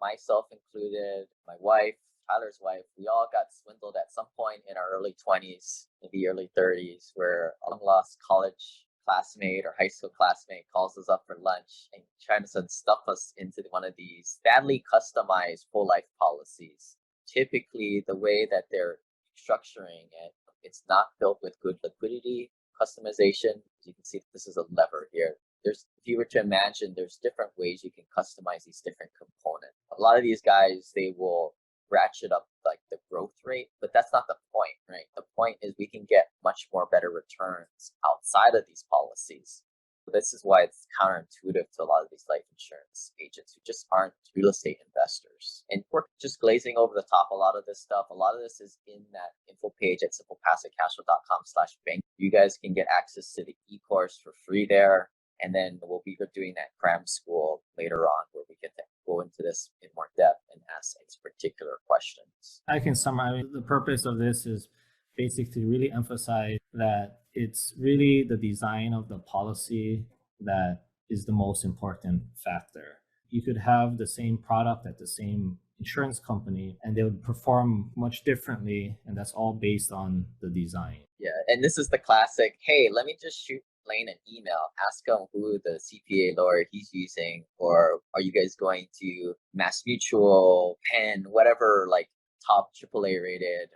myself included, my wife, Tyler's wife, we all got swindled at some point in our early 20s, maybe early 30s, where a long lost college classmate or high school classmate calls us up for lunch and trying to stuff us into one of these badly customized whole life policies. Typically, the way that they're structuring it, it's not built with good liquidity customization. As you can see, this is a lever here. If you were to imagine, there's different ways you can customize these different components. A lot of these guys, they will ratchet up like the growth rate, but that's not the point, right? The point is we can get much more better returns outside of these policies. So this is why it's counterintuitive to a lot of these life insurance agents who just aren't real estate investors. And we're just glazing over the top a lot of this stuff. A lot of this is in that info page at simplepassivecashflow.com/bank. You guys can get access to the eCourse for free there. And then we'll be doing that cram school later on where we get to go into this in more depth and ask these particular questions. I can summarize. The purpose of this is basically to really emphasize that it's really the design of the policy that is the most important factor. You could have the same product at the same insurance company and they would perform much differently. And that's all based on the design. Yeah. And this is the classic, hey, let me just shoot Lane an email, ask him who the CPA lawyer he's using, or are you guys going to Mass Mutual, Penn, whatever, like top AAA rated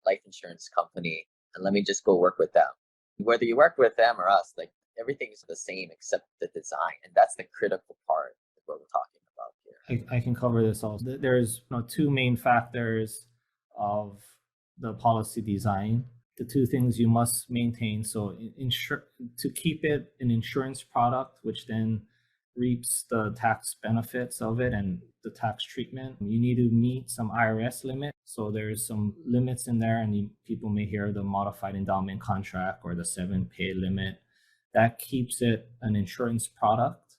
life insurance company, and let me just go work with them. Whether you work with them or us, like everything is the same except the design, and that's the critical part of what we're talking about here. I can cover this also. There's two main factors of the policy design. The two things you must maintain. So to keep it an insurance product, which then reaps the tax benefits of it and the tax treatment, you need to meet some IRS limit. So there's some limits in there, and people may hear the modified endowment contract or the 7-pay limit. That keeps it an insurance product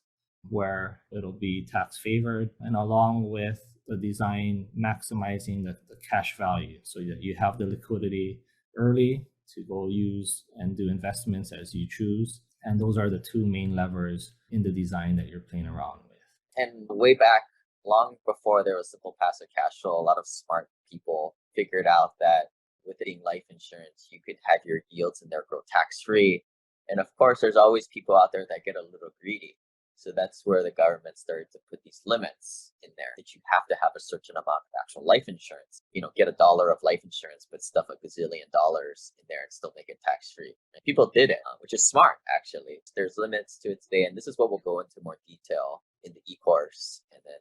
where it'll be tax favored, and along with the design maximizing the cash value so that you have the liquidity early to go use and do investments as you choose. And those are the two main levers in the design that you're playing around with. And way back, long before there was Simple Passive Cashflow, a lot of smart people figured out that with getting life insurance, you could have your yields in there grow tax-free. And of course, there's always people out there that get a little greedy. So that's where the government started to put these limits in there that you have to have a certain amount of actual life insurance. Get $1 of life insurance, but stuff $1 gazillion in there and still make it tax-free. And people did it, which is smart, actually. There's limits to it today. And this is what we'll go into more detail in the eCourse. And then